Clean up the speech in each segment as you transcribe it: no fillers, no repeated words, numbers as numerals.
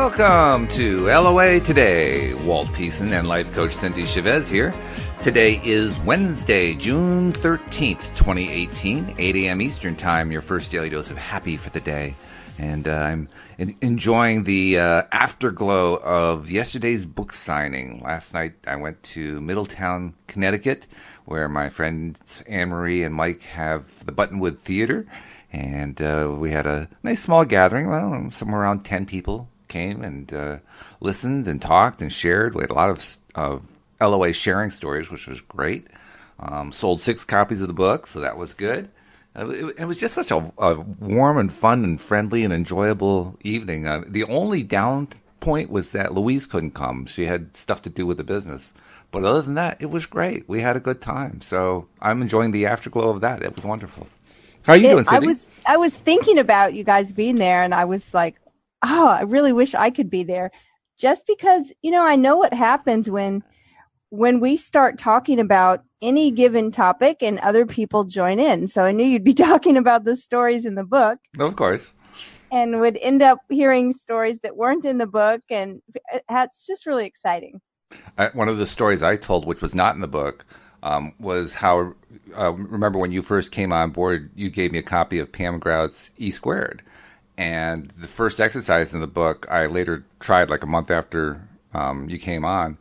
welcome to LOA Today. Walt Thiessen and life coach Cindie Chavez here. Today is Wednesday, June 13th, 2018, 8 a.m. Eastern Time, your first daily dose of happy for the day. And I'm enjoying the afterglow of yesterday's book signing. Last night I went to Middletown, Connecticut, where my friends Anne-Marie and Mike have the Buttonwood Theater. And we had a nice small gathering. Well, somewhere around 10 people came and listened and talked and shared. We had a lot of LOA sharing stories, which was great. Sold 6 copies of the book, so that was good. It was just such a warm and fun and friendly and enjoyable evening. The only down point was that Louise couldn't come. She had stuff to do with the business. But other than that, it was great. We had a good time. So I'm enjoying the afterglow of that. It was wonderful. How are you doing, Cindie? I was thinking about you guys being there, and I was like, oh, I really wish I could be there. Just because, I know what happens when we start talking about any given topic and other people join in. So I knew you'd be talking about the stories in the book. Of course. And would end up hearing stories that weren't in the book. And it's just really exciting. One of the stories I told, which was not in the book, was how, remember when you first came on board, you gave me a copy of Pam Grout's E Squared. And the first exercise in the book, I later tried like a month after you came on.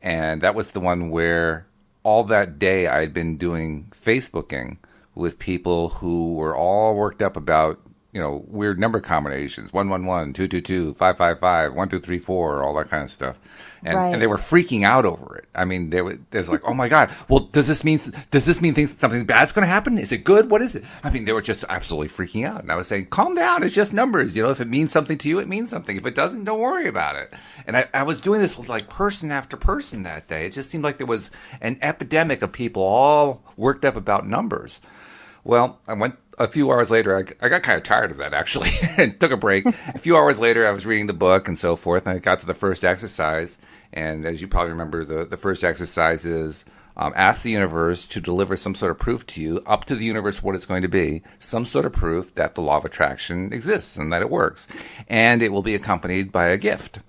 And that was the one where all that day I had been doing Facebooking with people who were all worked up about, weird number combinations, 111, 222, 555, 1234, all that kind of stuff. And, right. And they were freaking out over it. I mean, they was like, oh my God, well, does this mean something bad's going to happen? Is it good? What is it? I mean, they were just absolutely freaking out. And I was saying, calm down. It's just numbers. If it means something to you, it means something. If it doesn't, don't worry about it. And I was doing this with like person after person that day. It just seemed like there was an epidemic of people all worked up about numbers. Well, I went a few hours later. I got kind of tired of that, actually, and took a break. A few hours later, I was reading the book and so forth, and I got to the first exercise. And as you probably remember, the first exercise is ask the universe to deliver some sort of proof to you, up to the universe what it's going to be, some sort of proof that the law of attraction exists and that it works. And it will be accompanied by a gift.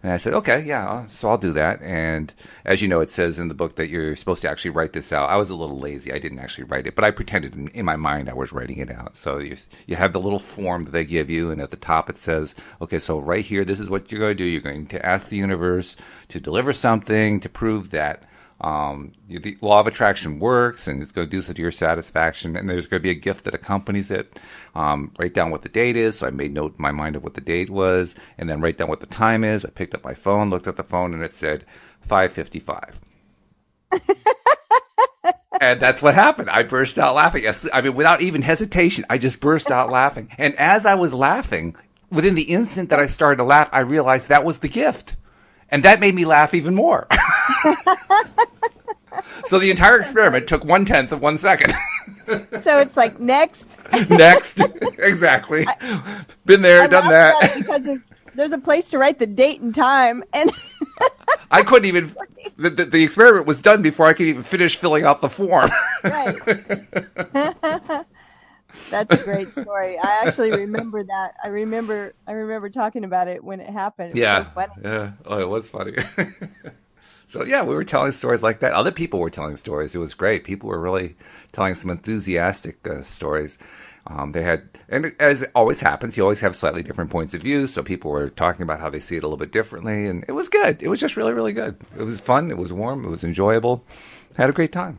And I said, okay, yeah, so I'll do that. And as you know, it says in the book that you're supposed to actually write this out. I was a little lazy. I didn't actually write it, but I pretended in my mind I was writing it out. So you have the little form that they give you, and at the top it says, okay, so right here, this is what you're going to do. You're going to ask the universe to deliver something to prove that the law of attraction works, and it's going to do so to your satisfaction, and there's going to be a gift that accompanies it. Write down what the date is. So I made note in my mind of what the date was, and then write down what the time is. I picked up my phone, looked at the phone, and it said 5:55. And that's what happened. I burst out laughing. Yes, I mean, without even hesitation, I just burst out laughing. And as I was laughing, within the instant that I started to laugh, I realized that was the gift. And that made me laugh even more. So the entire experiment took 1/10 of 1 second. So it's like next. Next. Exactly. Been there, done that. Because there's a place to write the date and time. And I couldn't even, the experiment was done before I could even finish filling out the form. Right. That's a great story. I actually remember that. I remember talking about it when it happened. It was so funny. Yeah. Oh, it was funny. So yeah, we were telling stories like that. Other people were telling stories. It was great. People were really telling some enthusiastic stories. They had, and as it always happens, you always have slightly different points of view. So people were talking about how they see it a little bit differently, and it was good. It was just really, really good. It was fun. It was warm. It was enjoyable. Had a great time.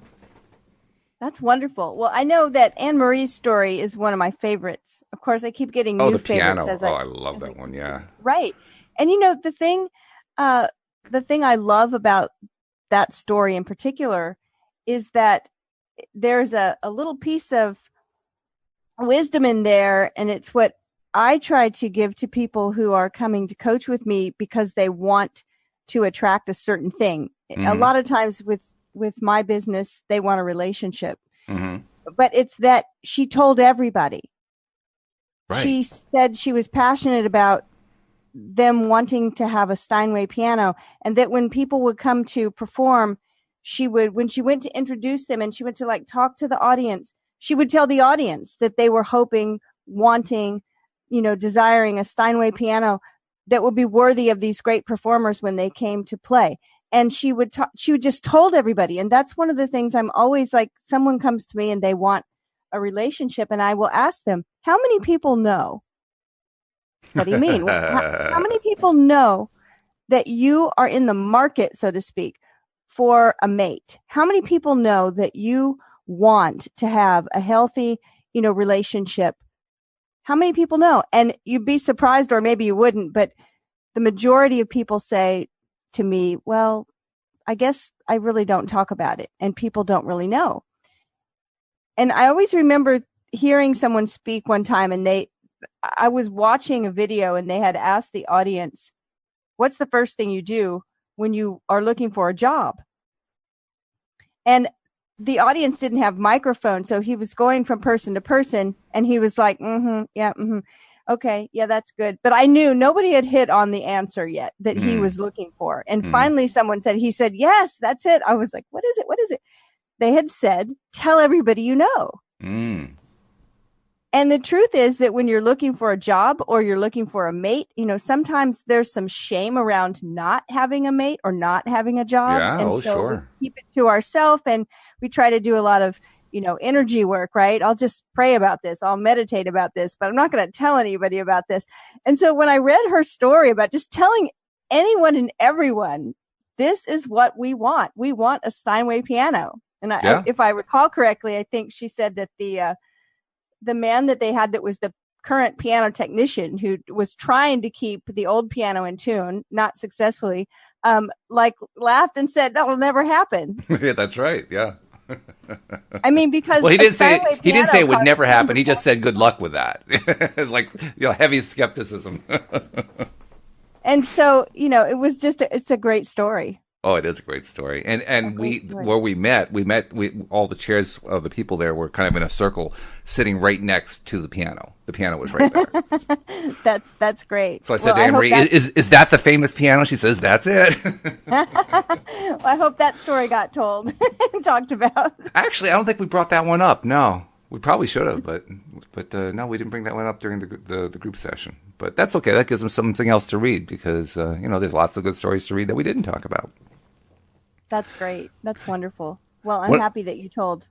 That's wonderful. Well, I know that Anne-Marie's story is one of my favorites. Of course, I keep getting new favorites. I love that one. Yeah. Right. And the thing I love about that story in particular is that there's a little piece of wisdom in there, and it's what I try to give to people who are coming to coach with me because they want to attract a certain thing. Mm-hmm. A lot of times with my business, they want a relationship. Mm-hmm. But it's that she told everybody. Right. She said she was passionate about them wanting to have a Steinway piano, and that when people would come to perform, when she went to introduce them and she went to talk to the audience, she would tell the audience that they were hoping, wanting, desiring a Steinway piano, that would be worthy of these great performers when they came to play. And she would just told everybody. And that's one of the things I'm always like, someone comes to me and they want a relationship, and I will ask them, how many people know? What do you mean? How many people know that you are in the market, so to speak, for a mate? How many people know that you want to have a healthy, relationship? How many people know? And you'd be surprised, or maybe you wouldn't, but the majority of people say to me, well, I guess I really don't talk about it, and people don't really know. And I always remember hearing someone speak one time, and I was watching a video, and they had asked the audience, what's the first thing you do when you are looking for a job? And the audience didn't have microphones, so he was going from person to person, and he was like, okay, yeah, that's good. But I knew nobody had hit on the answer yet that he was looking for. And finally someone said, yes, that's it. I was like, what is it? What is it? They had said, tell everybody you know. And the truth is that when you're looking for a job or you're looking for a mate, sometimes there's some shame around not having a mate or not having a job. Yeah, and so sure. we keep it to ourselves, and we try to do a lot of, energy work, right? I'll just pray about this. I'll meditate about this, but I'm not going to tell anybody about this. And so when I read her story about just telling anyone and everyone, this is what we want. We want a Steinway piano. And if I recall correctly, I think she said that the man that they had that was the current piano technician who was trying to keep the old piano in tune, not successfully, laughed and said, that will never happen. Yeah, that's right. Yeah. I mean, because he didn't say it would never happen. He just said good luck with that. It's like, heavy skepticism. And so, it was it's a great story. Oh, it is a great story. And where we met, all the chairs of the people there were kind of in a circle sitting right next to the piano. The piano was right there. That's great. So I said to Anne-Marie, is that the famous piano? She says, that's it. Well, I hope that story got told and talked about. Actually, I don't think we brought that one up. No, we probably should have, but no, we didn't bring that one up during the group session. But that's okay. That gives them something else to read because, there's lots of good stories to read that we didn't talk about. That's great. That's wonderful. Well, I'm happy that you told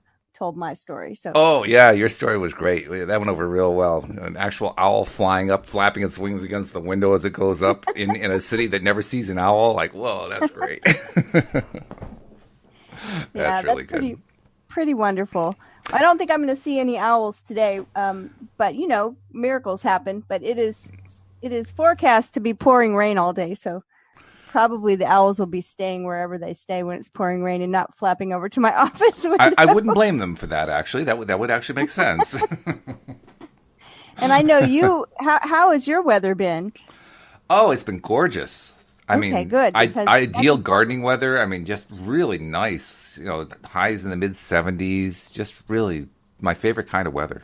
my story. So. Oh yeah, your story was great. That went over real well. An actual owl flying up, flapping its wings against the window as it goes up in a city that never sees an owl. Like, whoa, that's great. That's really good. Pretty wonderful. I don't think I'm going to see any owls today, but miracles happen. But it is forecast to be pouring rain all day, so. Probably the owls will be staying wherever they stay when it's pouring rain and not flapping over to my office window. I wouldn't blame them for that, actually. That would actually make sense. And I know you, how has your weather been? Oh, it's been gorgeous. I mean, good. Ideal gardening weather. I mean, just really nice. Highs in the mid 70s. Just really my favorite kind of weather.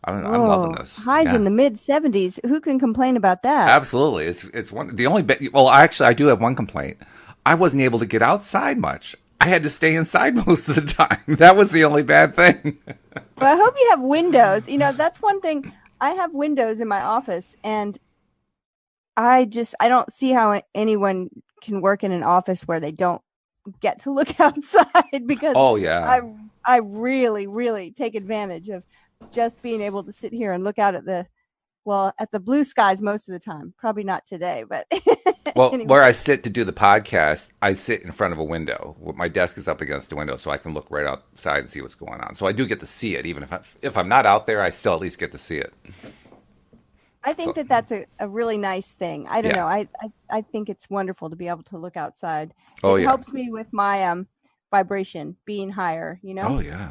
I'm loving this. Highs in the mid 70s. Who can complain about that? Absolutely. It's one the only well, actually I do have one complaint. I wasn't able to get outside much. I had to stay inside most of the time. That was the only bad thing. Well, I hope you have windows. That's one thing. I have windows in my office, and I don't see how anyone can work in an office where they don't get to look outside because I really, really take advantage of just being able to sit here and look out at the blue skies most of the time. Probably not today, but well, anyway. Where I sit to do the podcast, I sit in front of a window. My desk is up against the window, so I can look right outside and see what's going on. So I do get to see it, even if I'm not out there. I still at least get to see it. I think that's a really nice thing. I don't know. I think it's wonderful to be able to look outside. It helps me with my vibration being higher. Oh yeah,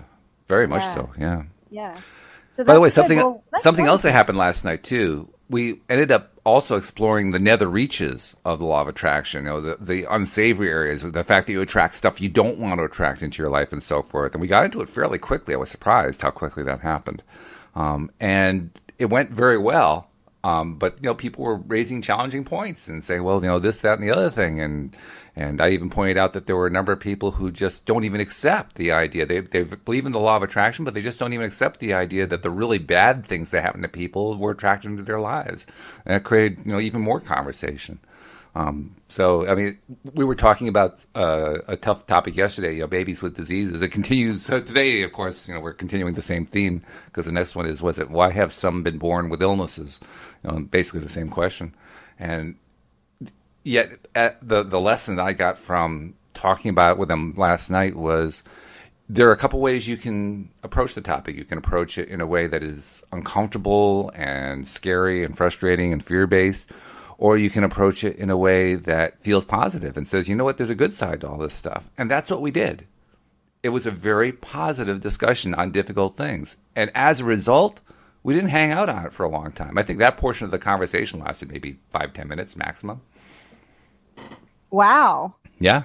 very much so. Yeah. Yeah. So by the way, something else that happened last night too. We ended up also exploring the nether reaches of the law of attraction. The unsavory areas, the fact that you attract stuff you don't want to attract into your life, and so forth. And we got into it fairly quickly. I was surprised how quickly that happened, and it went very well. But people were raising challenging points and saying, well, this, that, and the other thing, and I even pointed out that there were a number of people who just don't even accept the idea. They believe in the law of attraction, but they just don't even accept the idea that the really bad things that happen to people were attracted into their lives. And that created, even more conversation. So, I mean, we were talking about a tough topic yesterday, babies with diseases. It continues today, of course, we're continuing the same theme because the next one is, why have some been born with illnesses? Basically the same question. And yet, the lesson I got from talking about it with them last night was there are a couple ways you can approach the topic. You can approach it in a way that is uncomfortable and scary and frustrating and fear-based, or you can approach it in a way that feels positive and says, you know what, there's a good side to all this stuff. And that's what we did. It was a very positive discussion on difficult things. And as a result, we didn't hang out on it for a long time. I think that portion of the conversation lasted maybe 5-10 minutes maximum. Wow. Yeah.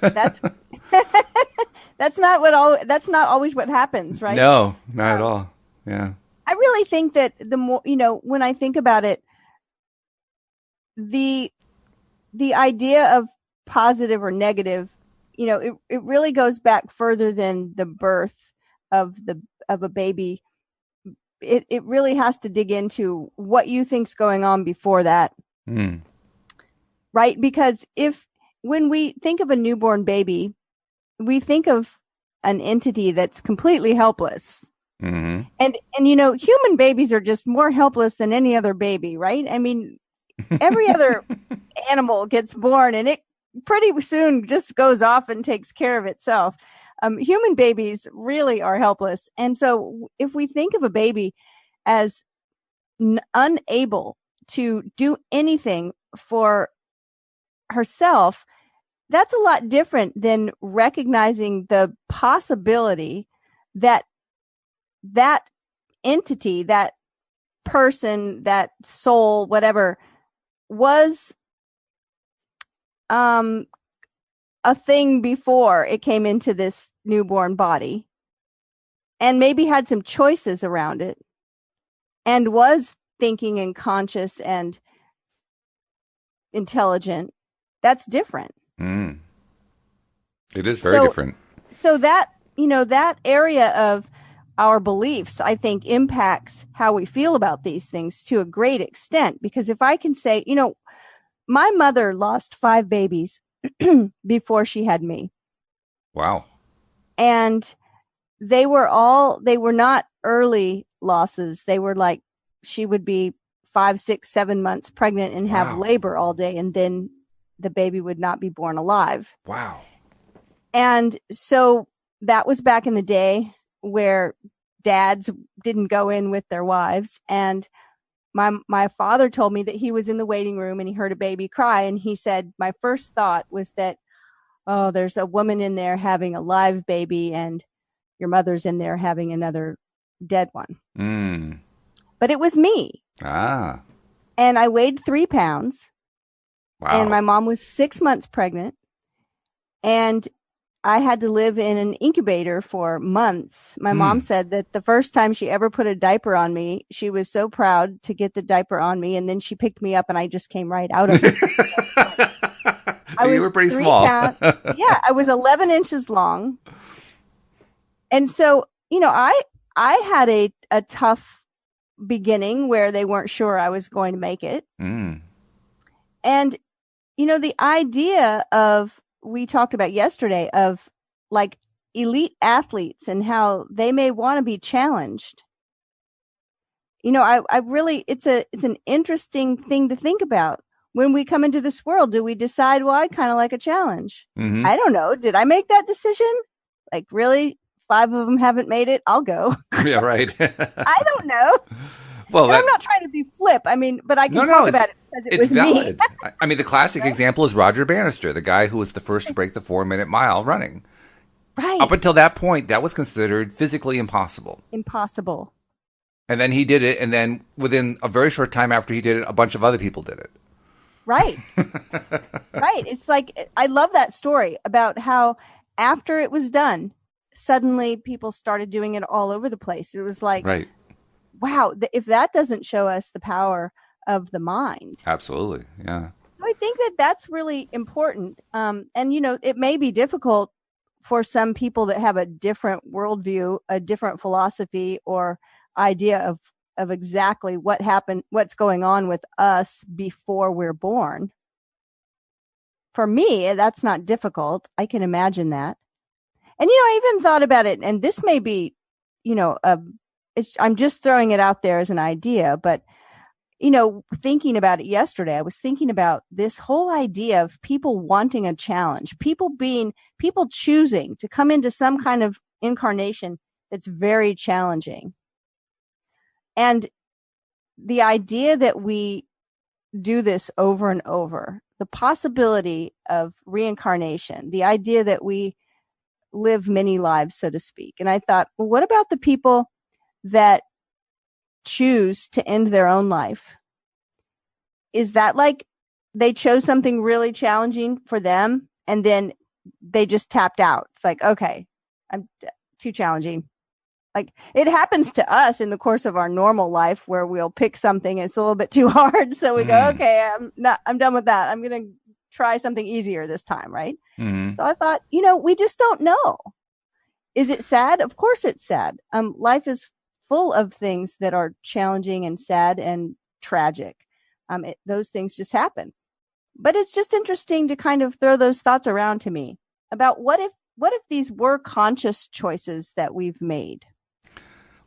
That's that's not always what happens, right? No, not at all. Yeah. I really think that the more, when I think about it, the idea of positive or negative, it really goes back further than the birth of a baby. It really has to dig into what you think's going on before that. Mm. Right? Because when we think of a newborn baby, we think of an entity that's completely helpless. Mm-hmm. And human babies are just more helpless than any other baby, right? I mean, every other animal gets born and it pretty soon just goes off and takes care of itself. Human babies really are helpless. And so if we think of a baby as unable to do anything for herself, that's a lot different than recognizing the possibility that that entity, that person, that soul, whatever, was a thing before it came into this newborn body and maybe had some choices around it and was thinking and conscious and intelligent. That's different. Mm. It is very different. So that, that area of our beliefs, I think, impacts how we feel about these things to a great extent. Because if I can say, my mother lost 5 babies before she had me. Wow. And they were not early losses. They were like, she would be 5, 6, 7 months pregnant and have labor all day. And then the baby would not be born alive. Wow. And so that was back in the day where dads didn't go in with their wives. And my father told me that he was in the waiting room and he heard a baby cry. And he said, my first thought was that, oh, there's a woman in there having a live baby and your mother's in there having another dead one. Mm. But it was me. Ah. And I weighed 3 pounds. Wow. And my mom was 6 months pregnant. And I had to live in an incubator for months. My mom said that the first time she ever put a diaper on me, she was so proud to get the diaper on me. And then she picked me up and I just came right out of it. You were pretty small. Yeah, I was 11 inches long. And so, I had a tough beginning where they weren't sure I was going to make it. Mm. And, the idea of, we talked about yesterday, of like elite athletes and how they may want to be challenged. I really, it's an interesting thing to think about. When we come into this world, do we decide, well, I kind of like a challenge? Mm-hmm. I don't know. Did I make that decision? Like, really? 5 of them haven't made it. I'll go. Yeah, right. I don't know. Well, I'm not trying to be flip. I mean, but I can talk about it because it was valid. me. I mean, the classic Right? example is Roger Bannister, the guy who was the first to break the 4-minute mile running. Right. Up until that point, that was considered physically impossible. Impossible. And then he did it, and then within a very short time after he did it, a bunch of other people did it. Right. Right. It's like, I love that story about how after it was done, suddenly people started doing it all over the place. It was like, right. wow, if that doesn't show us the power of the mind. Absolutely. Yeah. So I think that that's really important. And, it may be difficult for some people that have a different worldview, a different philosophy or idea of exactly what happened, what's going on with us before we're born. For me, that's not difficult. I can imagine that. And, I even thought about it, and this may be, I'm just throwing it out there as an idea, but, thinking about it yesterday, I was thinking about this whole idea of people wanting a challenge, people choosing to come into some kind of incarnation that's very challenging. And the idea that we do this over and over, the possibility of reincarnation, the idea that we live many lives, so to speak. And I thought, well, what about the people that choose to end their own life? Is that like they chose something really challenging for them and then they just tapped out? It's like, okay, I'm too challenging. Like it happens to us in the course of our normal life where we'll pick something and it's a little bit too hard. So we go, okay, I'm done with that. I'm going to try something easier this time. Right. Mm-hmm. So I thought, we just don't know. Is it sad? Of course it's sad. Life is full of things that are challenging and sad and tragic. Those things just happen. But it's just interesting to kind of throw those thoughts around to me about what if these were conscious choices that we've made?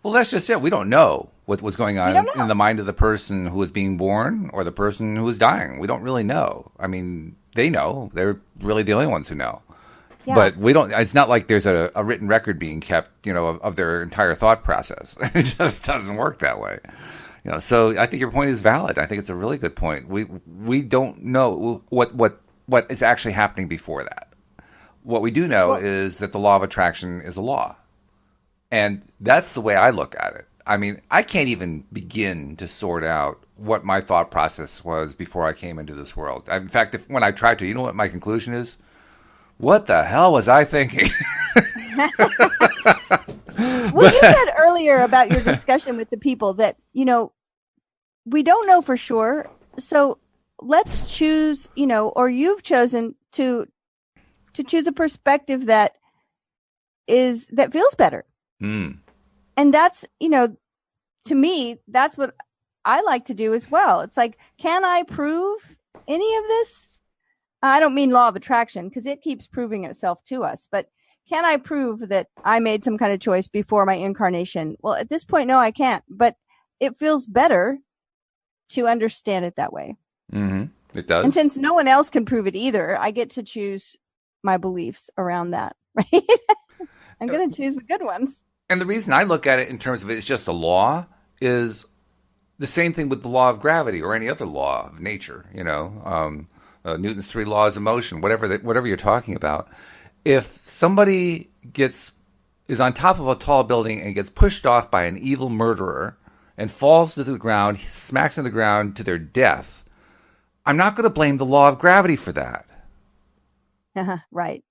Well, that's just it. We don't know what was going on in the mind of the person who was being born or the person who was dying. We don't really know. I mean, they know. They're really the only ones who know. Yeah. But we don't. It's not like there's a written record being kept, of their entire thought process. It just doesn't work that way. So I think your point is valid. I think it's a really good point. We don't know what is actually happening before that. What we do know is that the law of attraction is a law. And that's the way I look at it. I mean, I can't even begin to sort out what my thought process was before I came into this world. In fact, when I tried to, you know what my conclusion is? What the hell was I thinking? Well, you said earlier about your discussion with the people that, we don't know for sure. So let's choose, or you've chosen to choose a perspective that feels better. Mm. And that's, to me, that's what I like to do as well. It's like, can I prove any of this? I don't mean law of attraction because it keeps proving itself to us, but can I prove that I made some kind of choice before my incarnation? Well, at this point, no, I can't, but it feels better to understand it that way. Mm-hmm. It does. And since no one else can prove it either, I get to choose my beliefs around that, right? I'm going to choose the good ones. And the reason I look at it in terms of it's just a law is the same thing with the law of gravity or any other law of nature, Newton's 3 laws of motion, whatever you're talking about. If somebody is on top of a tall building and gets pushed off by an evil murderer and falls to the ground, smacks into the ground to their death, I'm not going to blame the law of gravity for that. Right.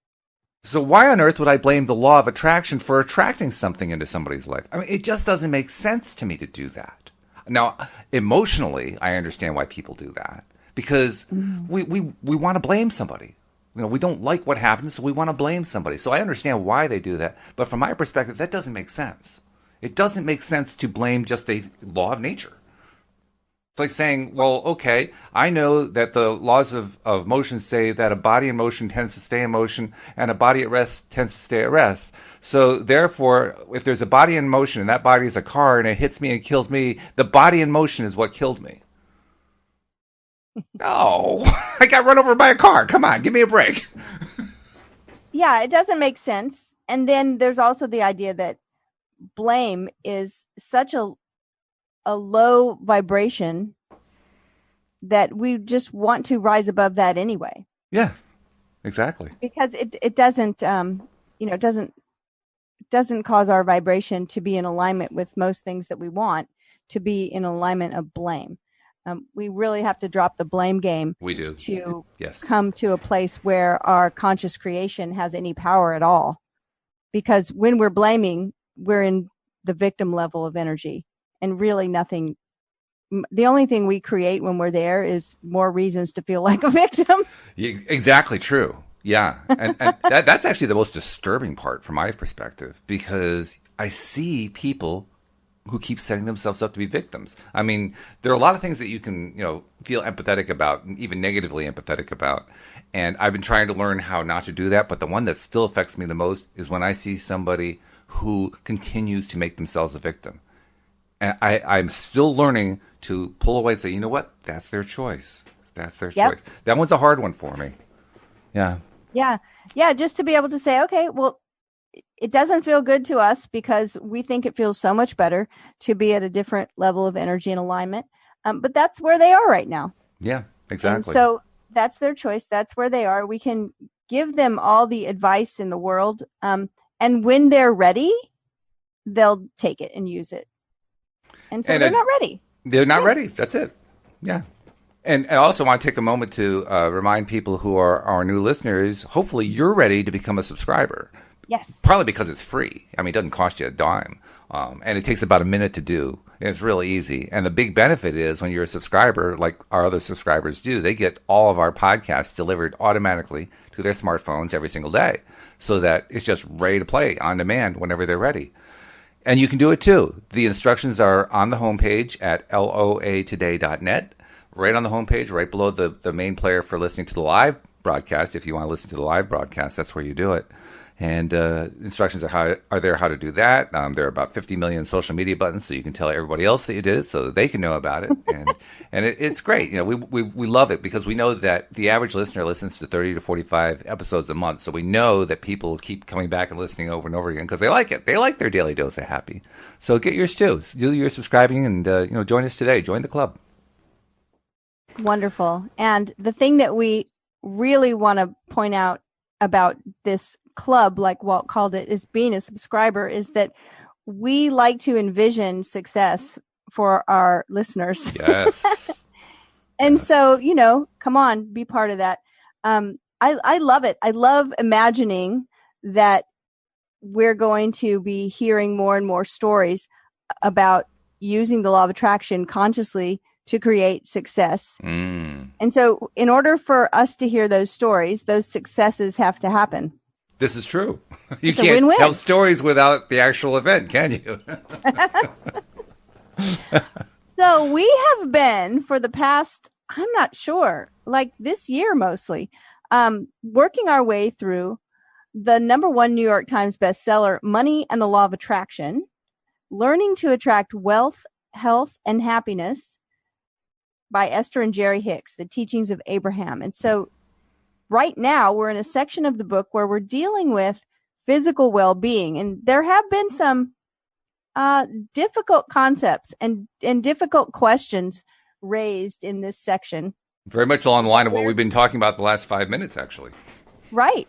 So why on earth would I blame the law of attraction for attracting something into somebody's life? I mean, it just doesn't make sense to me to do that. Now, emotionally, I understand why people do that because we want to blame somebody. We don't like what happened, so we want to blame somebody. So I understand why they do that. But from my perspective, that doesn't make sense. It doesn't make sense to blame just a law of nature. It's like saying, well, okay, I know that the laws of motion say that a body in motion tends to stay in motion and a body at rest tends to stay at rest. So therefore, if there's a body in motion and that body is a car and it hits me and kills me, the body in motion is what killed me. No, I got run over by a car. Come on, give me a break. Yeah, it doesn't make sense. And then there's also the idea that blame is such a low vibration that we just want to rise above that anyway. Yeah, exactly. Because it doesn't, doesn't cause our vibration to be in alignment with most things that we want to be in alignment of blame. We really have to drop the blame game. We do. To come to a place where our conscious creation has any power at all. Because when we're blaming, we're in the victim level of energy. and really nothing. The only thing we create when we're there is more reasons to feel like a victim. Exactly true. Yeah. And that's actually the most disturbing part from my perspective, because I see people who keep setting themselves up to be victims. I mean, there are a lot of things that you can, feel empathetic about, even negatively empathetic about. And I've been trying to learn how not to do that. But the one that still affects me the most is when I see somebody who continues to make themselves a victim. And I'm still learning to pull away and say, you know what? That's their choice. That's their choice. That one's a hard one for me. Yeah. Yeah. Yeah. Just to be able to say, okay, well, it doesn't feel good to us because we think it feels so much better to be at a different level of energy and alignment. But that's where they are right now. Yeah, exactly. And so that's their choice. That's where they are. We can give them all the advice in the world. And when they're ready, they'll take it and use it. And so they're not ready. They're not ready. That's it. Yeah. And I also want to take a moment to remind people who are our new listeners, hopefully you're ready to become a subscriber. Yes. Partly because it's free. I mean, it doesn't cost you a dime. And it takes about a minute to do. And it's really easy. And the big benefit is when you're a subscriber, like our other subscribers do, they get all of our podcasts delivered automatically to their smartphones every single day, so that it's just ready to play on demand whenever they're ready. And you can do it too. The instructions are on the homepage at loatoday.net. Right on the homepage, right below the main player for listening to the live broadcast. If you want to listen to the live broadcast, that's where you do it. And instructions are there how to do that. There are about 50 million social media buttons, so you can tell everybody else that you did it, so that they can know about it. And it's great. We love it because we know that the average listener listens to 30 to 45 episodes a month. So we know that people keep coming back and listening over and over again because they like it. They like their daily dose of happy. So get yours too. Do your subscribing and join us today. Join the club. Wonderful. And the thing that we really want to point out about this club, like Walt called it, is being a subscriber, is that we like to envision success for our listeners. Yes. And so, come on, be part of that. I love it. I love imagining that we're going to be hearing more and more stories about using the law of attraction consciously to create success. And so in order for us to hear those stories, those successes have to happen. This is true. You It's can't win-win. tell stories without the actual event, can you? So we have been, for the past, I'm not sure, like this year mostly, working our way through the #1 New York Times bestseller, Money and the Law of Attraction, Learning to Attract Wealth, Health, and Happiness by Esther and Jerry Hicks, The Teachings of Abraham. And so right now we're in a section of the book where we're dealing with physical well-being. And there have been some difficult concepts and difficult questions raised in this section. Very much along the line of what we've been talking about the last 5 minutes, actually. Right.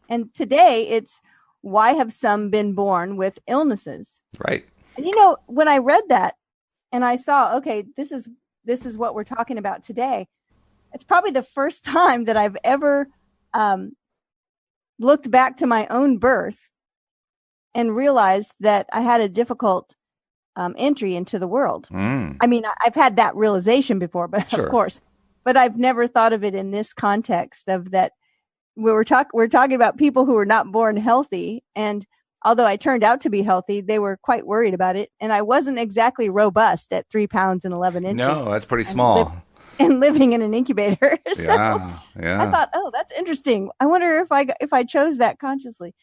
And today it's, why have some been born with illnesses? Right. And when I read that and I saw, okay, this is what we're talking about today, it's probably the first time that I've ever looked back to my own birth and realized that I had a difficult entry into the world. I mean, I've had that realization before, but Sure. Of course, but I've never thought of it in this context of that. We're talking about people who were not born healthy, and although I turned out to be healthy, they were quite worried about it, and I wasn't exactly robust at 3 pounds and 11 inches. No, that's pretty small. And living in an incubator. So Yeah. I thought, oh, that's interesting. I wonder if I chose that consciously.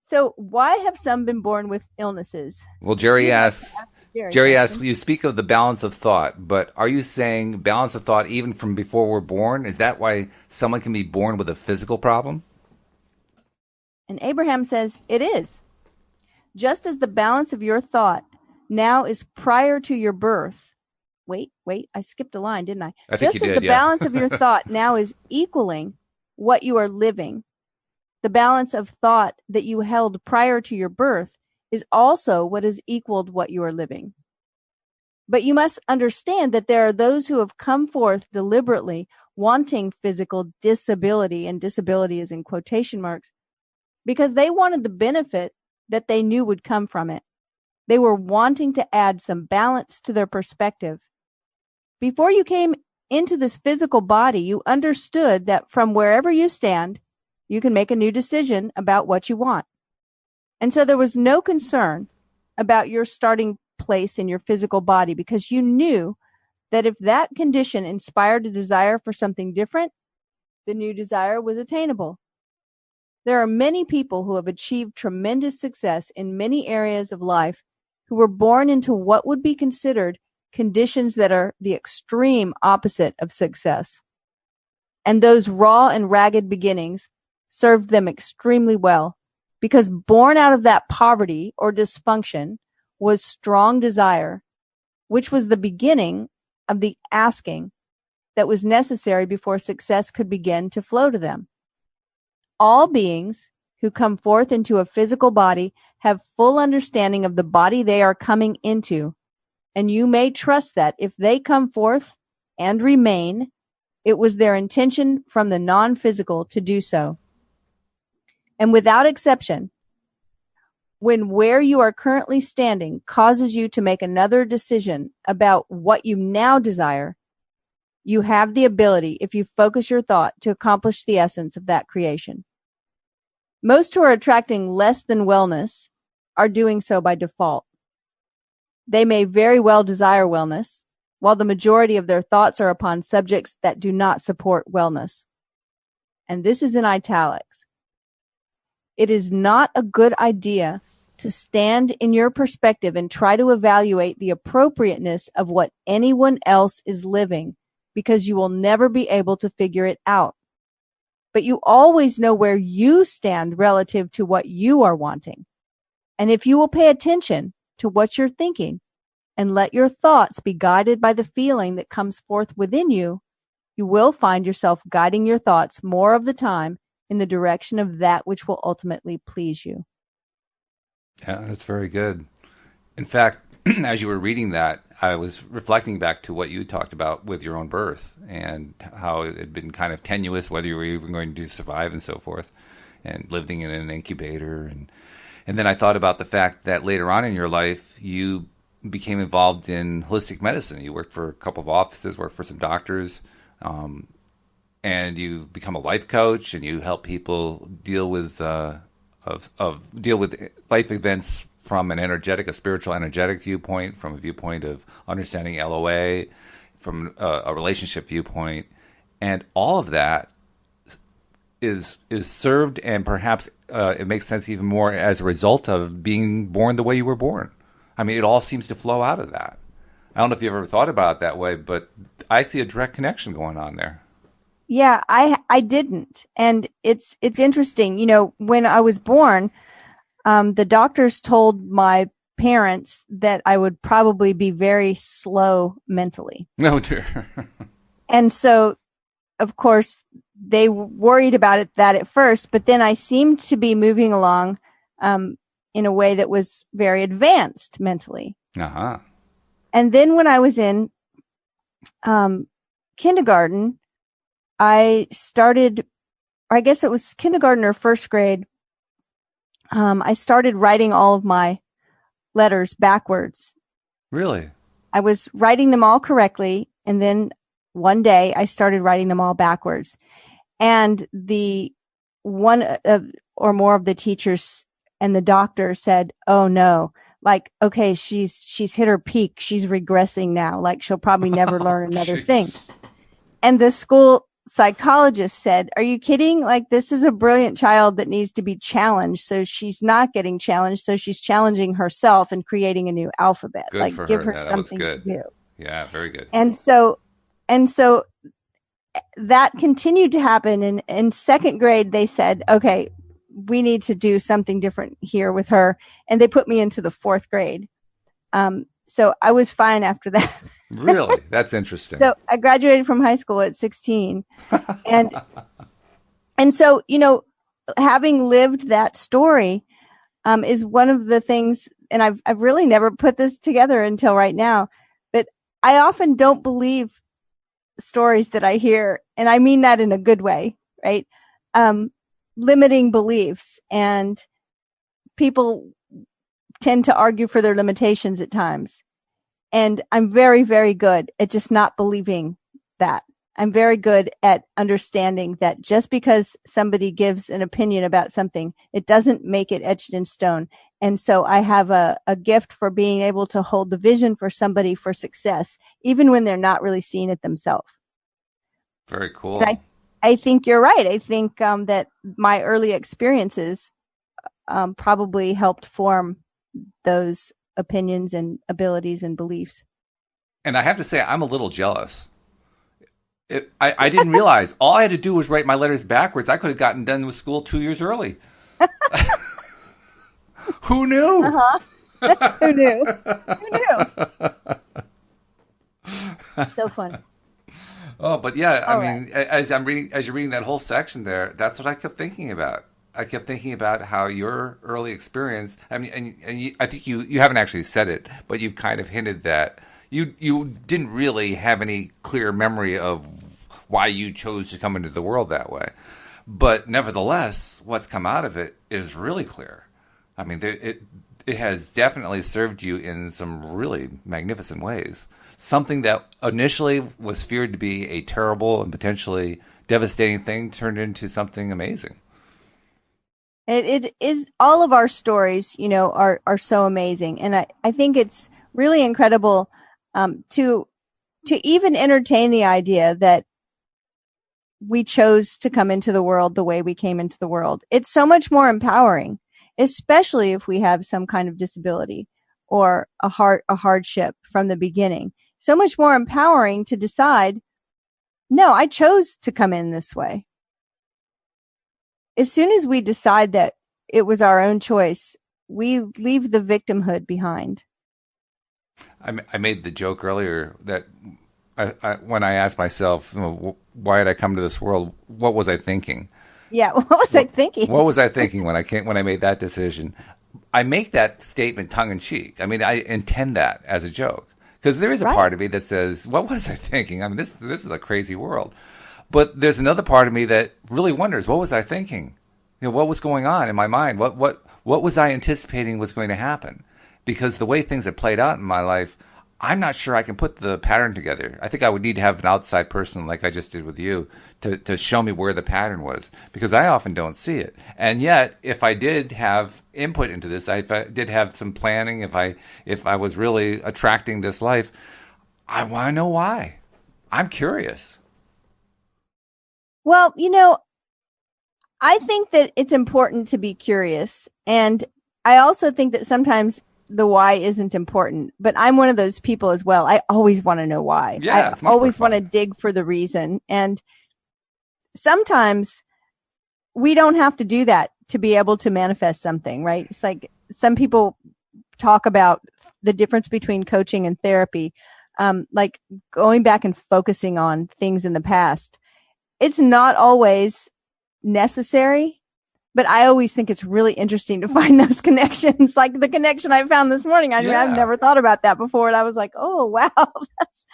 So why have some been born with illnesses? Well, Jerry asks, you speak of the balance of thought, but are you saying balance of thought even from before we're born? Is that why someone can be born with a physical problem? And Abraham says it is. Just as the balance of your thought now is prior to your birth. Wait, I skipped a line, didn't I? I think Just you as did, the yeah. balance of your thought now is equaling what you are living, the balance of thought that you held prior to your birth is also what has equaled what you are living. But you must understand that there are those who have come forth deliberately wanting physical disability, and disability is in quotation marks, because they wanted the benefit that they knew would come from it. They were wanting to add some balance to their perspective. Before you came into this physical body, you understood that from wherever you stand, you can make a new decision about what you want. And so there was no concern about your starting place in your physical body, because you knew that if that condition inspired a desire for something different, the new desire was attainable. There are many people who have achieved tremendous success in many areas of life who were born into what would be considered conditions that are the extreme opposite of success. And those raw and ragged beginnings served them extremely well, because born out of that poverty or dysfunction was strong desire, which was the beginning of the asking that was necessary before success could begin to flow to them. All beings who come forth into a physical body have full understanding of the body they are coming into, and you may trust that if they come forth and remain, it was their intention from the non-physical to do so. And without exception, when where you are currently standing causes you to make another decision about what you now desire, you have the ability, if you focus your thought, to accomplish the essence of that creation. Most who are attracting less than wellness are doing so by default. They may very well desire wellness, while the majority of their thoughts are upon subjects that do not support wellness. And this is in italics. It is not a good idea to stand in your perspective and try to evaluate the appropriateness of what anyone else is living, because you will never be able to figure it out. But you always know where you stand relative to what you are wanting. And if you will pay attention to what you're thinking and let your thoughts be guided by the feeling that comes forth within you, you will find yourself guiding your thoughts more of the time in the direction of that which will ultimately please you. Yeah, that's very good. In fact, as you were reading that, I was reflecting back to what you talked about with your own birth and how it had been kind of tenuous, whether you were even going to survive and so forth, and living in an incubator. And then I thought about the fact that later on in your life, you became involved in holistic medicine. You worked for a couple of offices, worked for some doctors, and you've become a life coach, and you help people deal with deal with life events from a spiritual energetic viewpoint, from a viewpoint of understanding LOA, from a relationship viewpoint, and all of that is served, and perhaps it makes sense even more as a result of being born the way you were born. I mean, it all seems to flow out of that. I don't know if you've ever thought about it that way, but I see a direct connection going on there. Yeah, I didn't. And it's interesting. You know, when I was born, the doctors told my parents that I would probably be very slow mentally. No, dear. And so, of course, they worried about that at first, but then I seemed to be moving along in a way that was very advanced mentally. Uh-huh. And then when I was in kindergarten, I started, or I guess it was kindergarten or first grade, I started writing all of my letters backwards. Really? I was writing them all correctly, and then one day I started writing them all backwards. And the one or more of the teachers and the doctor said, "Oh no, like, okay, she's hit her peak. She's regressing now. Like, she'll probably never learn another thing." And the school psychologist said, "Are you kidding? Like, this is a brilliant child that needs to be challenged. So she's not getting challenged. So she's challenging herself and creating a new alphabet. Good like, for give her. her Yeah, something to do." Yeah, very good. And so that continued to happen. And in second grade, they said, "Okay, we need to do something different here with her." And they put me into the fourth grade. So I was fine after that. Really? That's interesting. So I graduated from high school at 16. And so, you know, having lived that story is one of the things, and I've really never put this together until right now, but I often don't believe stories that I hear, and I mean that in a good way, right? Limiting beliefs and people tend to argue for their limitations at times. And I'm very, very good at just not believing that. I'm very good at understanding that just because somebody gives an opinion about something, it doesn't make it etched in stone. And so I have a gift for being able to hold the vision for somebody for success, even when they're not really seeing it themselves. Very cool. And I think you're right. I think that my early experiences probably helped form those opinions and abilities and beliefs. And I have to say, I'm a little jealous. I didn't realize all I had to do was write my letters backwards. I could have gotten done with school 2 years early. Who knew? Who knew? Who knew? So fun. Oh, but yeah, I mean, as you're reading that whole section there, that's what I kept thinking about. I kept thinking about how your early experience. I mean, I think you haven't actually said it, but you've kind of hinted that you didn't really have any clear memory of why you chose to come into the world that way. But nevertheless, what's come out of it is really clear. I mean, it has definitely served you in some really magnificent ways. Something that initially was feared to be a terrible and potentially devastating thing turned into something amazing. It is, all of our stories, are so amazing. And I think it's really incredible to even entertain the idea that we chose to come into the world the way we came into the world. It's so much more empowering, especially if we have some kind of disability or a hardship from the beginning. So much more empowering to decide, no, I chose to come in this way. As soon as we decide that it was our own choice, we leave the victimhood behind. I made the joke earlier that when I asked myself, why did I come to this world? What was I thinking? Yeah, what was I thinking? What was I thinking when I made that decision? I make that statement tongue in cheek. I mean, I intend that as a joke because there is a part of me that says, "What was I thinking?" I mean, this is a crazy world. But there's another part of me that really wonders, what was I thinking? What was going on in my mind? What was I anticipating was going to happen? Because the way things have played out in my life, I'm not sure I can put the pattern together. I think I would need to have an outside person like I just did with you to show me where the pattern was, because I often don't see it. And yet, if I did have input into this, if I did have some planning, if I was really attracting this life, I want to know why. I'm curious. Well, I think that it's important to be curious. And I also think that sometimes the why isn't important. But I'm one of those people as well. I always want to know why. Yeah, I always want to dig for the reason. And sometimes we don't have to do that to be able to manifest something, right? It's like some people talk about the difference between coaching and therapy, like going back and focusing on things in the past. It's not always necessary, but I always think it's really interesting to find those connections, like the connection I found this morning. I've never thought about that before. And I was like, oh, wow. That's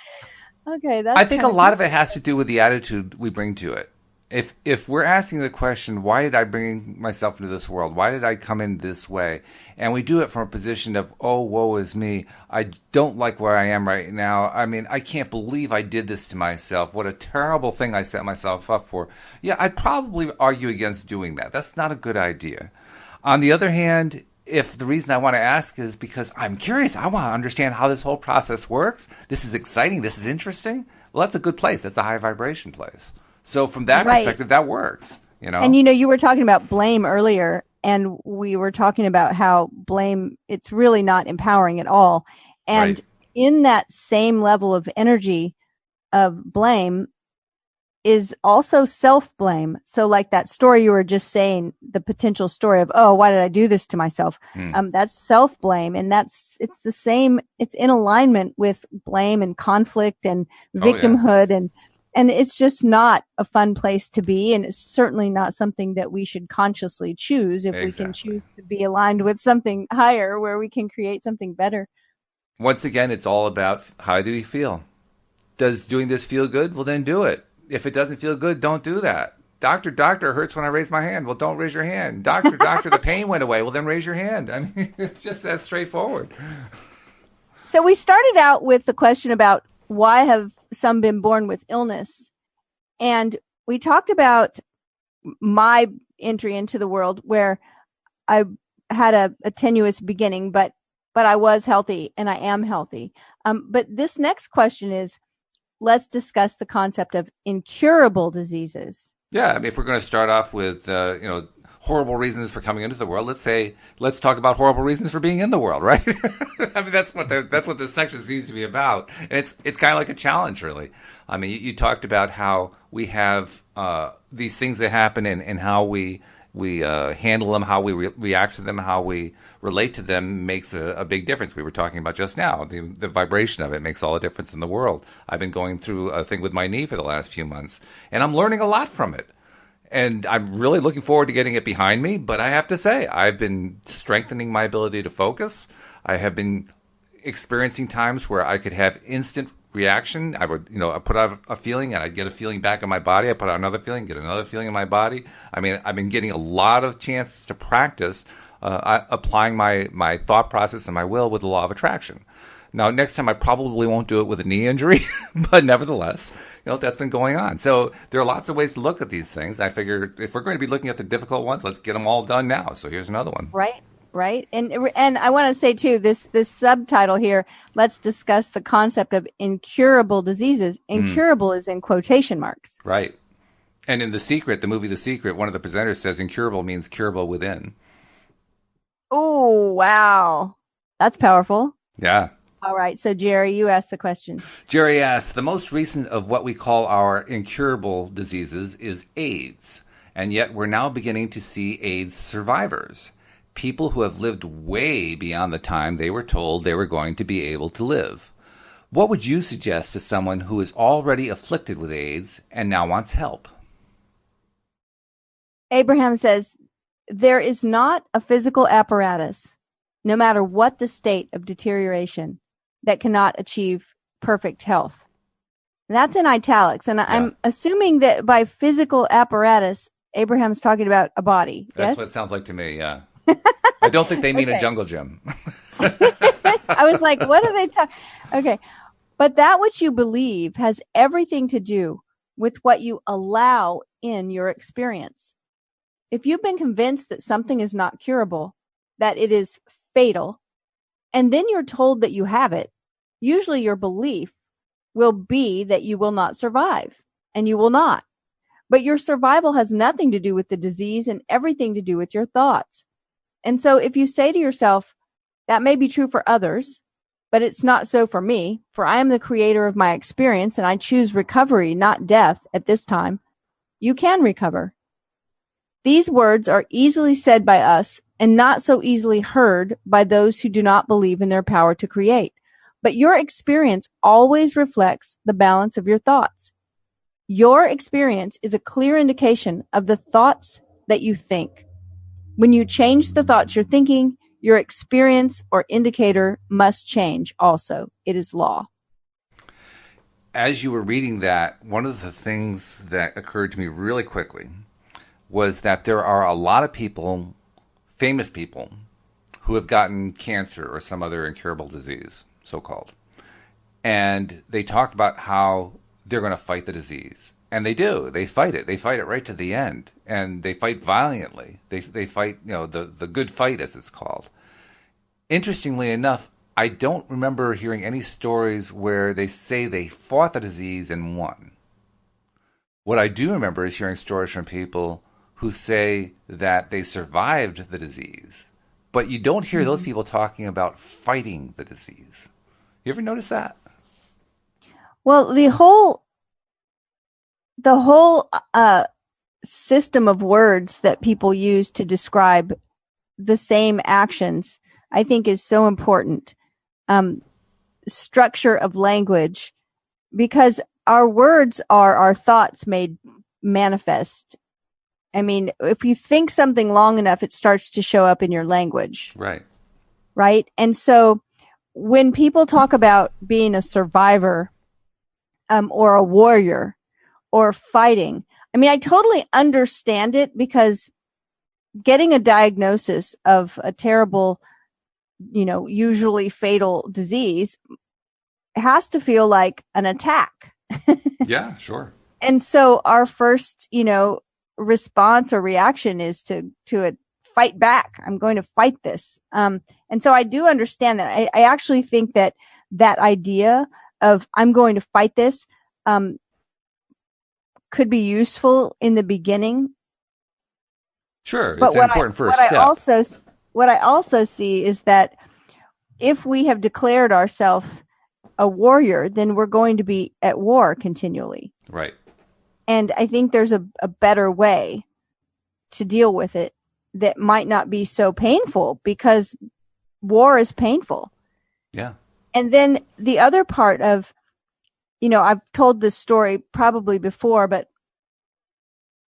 okay. I think a lot of it has to do with the attitude we bring to it. If we're asking the question, why did I bring myself into this world? Why did I come in this way? And we do it from a position of, oh, woe is me. I don't like where I am right now. I mean, I can't believe I did this to myself. What a terrible thing I set myself up for. Yeah, I'd probably argue against doing that. That's not a good idea. On the other hand, if the reason I want to ask is because I'm curious, I want to understand how this whole process works. This is exciting. This is interesting. Well, that's a good place. That's a high vibration place. So from that perspective, that works, And, you were talking about blame earlier, and we were talking about how blame, it's really not empowering at all. And in that same level of energy of blame is also self-blame. So like that story you were just saying, the potential story of, oh, why did I do this to myself? That's self-blame. And it's the same, it's in alignment with blame and conflict and victimhood. And it's just not a fun place to be. And it's certainly not something that we should consciously choose if we can choose to be aligned with something higher where we can create something better. Once again, it's all about how do you feel? Does doing this feel good? Well, then do it. If it doesn't feel good, don't do that. Doctor, doctor, it hurts when I raise my hand. Well, don't raise your hand. Doctor, doctor, the pain went away. Well, then raise your hand. I mean, it's just that straightforward. So we started out with the question about why have some been born with illness? And we talked about my entry into the world where I had a tenuous beginning, but I was healthy and I am healthy. But this next question is, let's discuss the concept of incurable diseases. Yeah, I mean, if we're going to start off with, horrible reasons for coming into the world, let's talk about horrible reasons for being in the world, right? I mean, that's what this section seems to be about, and it's kind of like a challenge, really. I mean, you talked about how we have these things that happen and how we handle them, how we react to them, how we relate to them makes a big difference. We were talking about just now, the vibration of it makes all the difference in the world. I've been going through a thing with my knee for the last few months, and I'm learning a lot from it. And I'm really looking forward to getting it behind me. But I have to say, I've been strengthening my ability to focus. I have been experiencing times where I could have instant reaction. I would, I put out a feeling and I'd get a feeling back in my body. I put out another feeling, get another feeling in my body. I mean, I've been getting a lot of chance to practice applying my thought process and my will with the law of attraction. Now, next time I probably won't do it with a knee injury, but nevertheless, that's been going on. So there are lots of ways to look at these things. I figure if we're going to be looking at the difficult ones, let's get them all done now. So here's another one. Right. And I want to say, too, this subtitle here, let's discuss the concept of incurable diseases. Incurable is in quotation marks. Right. And in the movie The Secret, one of the presenters says incurable means curable within. Oh, wow. That's powerful. Yeah. All right. So, Jerry, you asked the question. Jerry asked, the most recent of what we call our incurable diseases is AIDS. And yet we're now beginning to see AIDS survivors. People who have lived way beyond the time they were told they were going to be able to live. What would you suggest to someone who is already afflicted with AIDS and now wants help? Abraham says, there is not a physical apparatus, no matter what the state of deterioration, that cannot achieve perfect health. That's in italics. And I'm assuming that by physical apparatus, Abraham's talking about a body. That's what it sounds like to me, yeah. I don't think they mean a jungle gym. I was like, what are they talking? Okay. But that which you believe has everything to do with what you allow in your experience. If you've been convinced that something is not curable, that it is fatal, and then you're told that you have it, usually your belief will be that you will not survive, and you will not. But your survival has nothing to do with the disease and everything to do with your thoughts. And so if you say to yourself, that may be true for others, but it's not so for me, for I am the creator of my experience and I choose recovery, not death at this time, you can recover. These words are easily said by us and not so easily heard by those who do not believe in their power to create. But your experience always reflects the balance of your thoughts. Your experience is a clear indication of the thoughts that you think. When you change the thoughts you're thinking, your experience or indicator must change also. It is law. As you were reading that, one of the things that occurred to me really quickly was that there are a lot of people, famous people, who have gotten cancer or some other incurable disease, so-called. And they talk about how they're going to fight the disease. And they do. They fight it. They fight it right to the end. And they fight valiantly. They fight, the good fight, as it's called. Interestingly enough, I don't remember hearing any stories where they say they fought the disease and won. What I do remember is hearing stories from people who say that they survived the disease. But you don't hear those people talking about fighting the disease. You ever notice that? Well, the whole system of words that people use to describe the same actions, I think, is so important. Structure of language, because our words are our thoughts made manifest. I mean, if you think something long enough, it starts to show up in your language. Right. Right. And so when people talk about being a survivor, or a warrior or fighting, I mean, I totally understand it, because getting a diagnosis of a terrible, usually fatal disease has to feel like an attack. Yeah, sure. And so our first, response or reaction is to fight back. I'm going to fight this. And so I do understand that. I actually think that idea of I'm going to fight this could be useful in the beginning. Sure, But it's an important first step. What I also see is that if we have declared ourselves a warrior, then we're going to be at war continually. Right. And I think there's a better way to deal with it that might not be so painful, because war is painful. Yeah. And then the other part of, I've told this story probably before, but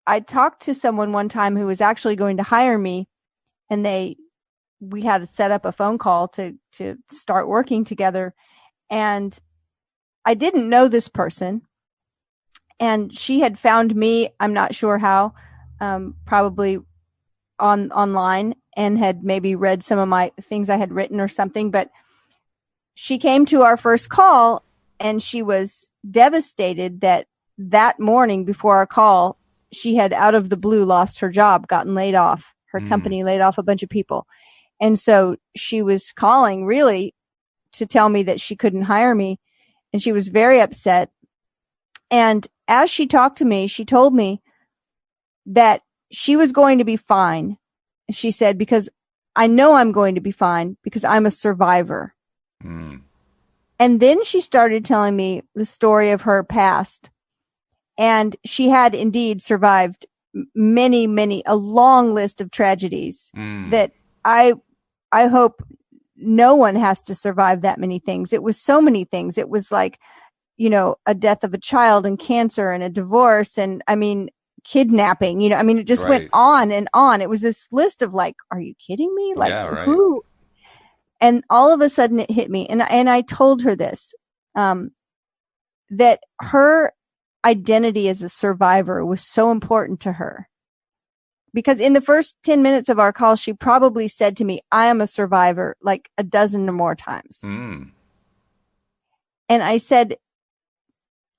I talked to someone one time who was actually going to hire me, and we had to set up a phone call to start working together. And I didn't know this person, and she had found me, I'm not sure how, probably online, and had maybe read some of my things I had written or something. But she came to our first call, and she was devastated that morning before our call, she had out of the blue lost her job, gotten laid off. Her company laid off a bunch of people. And so she was calling really to tell me that she couldn't hire me. And she was very upset. And as she talked to me, she told me that she was going to be fine. She said, because I know I'm going to be fine because I'm a survivor. Mm. And then she started telling me the story of her past. And she had indeed survived a long list of tragedies that I hope no one has to survive that many things. It was so many things. It was like, a death of a child, and cancer, and a divorce, and kidnapping, it just went on and on. It was this list of like, are you kidding me? Like, yeah, right. who? And all of a sudden it hit me. And I told her this, that her identity as a survivor was so important to her. Because in the first 10 minutes of our call, she probably said to me, I am a survivor, like a dozen or more times. Mm. And I said,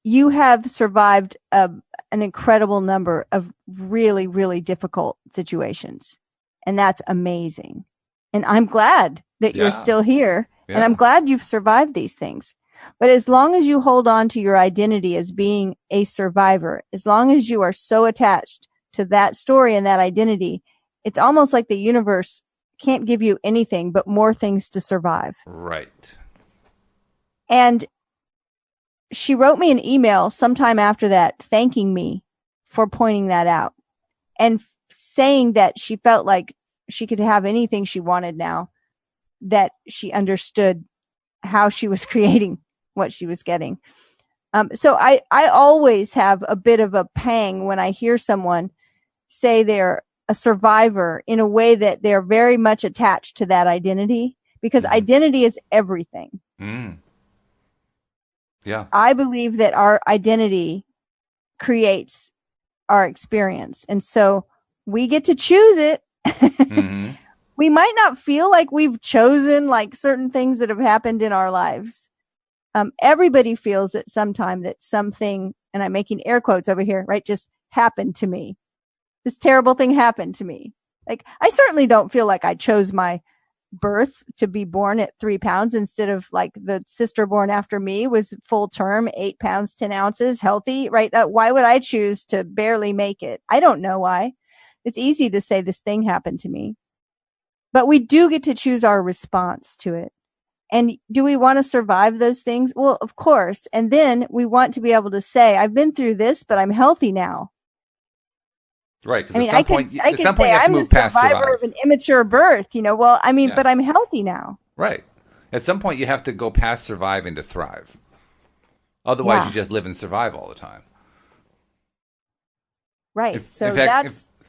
you have survived an incredible number of really, really difficult situations. And that's amazing. And I'm glad that you're still here. Yeah. And I'm glad you've survived these things. But as long as you hold on to your identity as being a survivor, as long as you are so attached to that story and that identity, it's almost like the universe can't give you anything but more things to survive. Right. And she wrote me an email sometime after that, thanking me for pointing that out, and saying that she felt like she could have anything she wanted now, that she understood how she was creating what she was getting. So I always have a bit of a pang when I hear someone say they're a survivor in a way that they're very much attached to that identity, because identity is everything. Mm. Yeah. I believe that our identity creates our experience. And so we get to choose it. Mm-hmm. We might not feel like we've chosen like certain things that have happened in our lives. Everybody feels at some time that something, and I'm making air quotes over here, right, just happened to me. This terrible thing happened to me. Like, I certainly don't feel like I chose my birth to be born at 3 pounds instead of like the sister born after me was full term, 8 pounds, 10 ounces, healthy, right? Why would I choose to barely make it? I don't know why. It's easy to say this thing happened to me, but we do get to choose our response to it. And do we want to survive those things? Well, of course. And then we want to be able to say, I've been through this, but I'm healthy now. Right. Because at some point you have to move past survive. I'm the survivor of an immature birth, but I'm healthy now. Right. At some point you have to go past survive into thrive. Otherwise you just live and survive all the time. Right.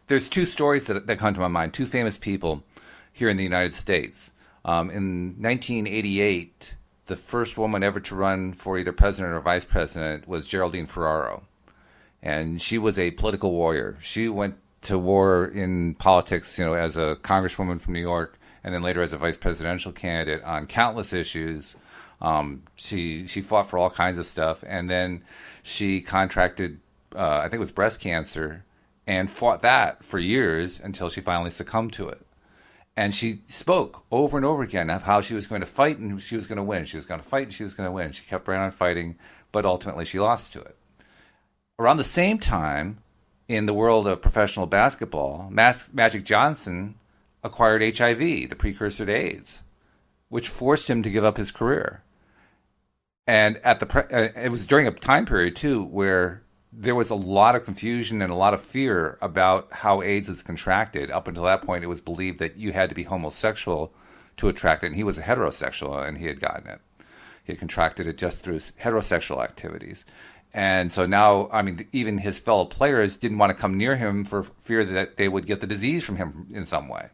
There's 2 stories that come to my mind. 2 famous people here in the United States. In 1988, the first woman ever to run for either president or vice president was Geraldine Ferraro. And she was a political warrior. She went to war in politics, as a congresswoman from New York, and then later as a vice presidential candidate on countless issues. She fought for all kinds of stuff, and then she contracted, I think it was breast cancer, and fought that for years until she finally succumbed to it. And she spoke over and over again of how she was going to fight and she was going to win. She was going to fight and she was going to win. She kept right on fighting, but ultimately she lost to it. Around the same time, in the world of professional basketball, Magic Johnson acquired HIV, the precursor to AIDS, which forced him to give up his career. And it was during a time period, too, where there was a lot of confusion and a lot of fear about how AIDS is contracted. Up until that point, it was believed that you had to be homosexual to attract it, and he was a heterosexual, and he had gotten it. He had contracted it just through heterosexual activities. And so now, even his fellow players didn't want to come near him for fear that they would get the disease from him in some way.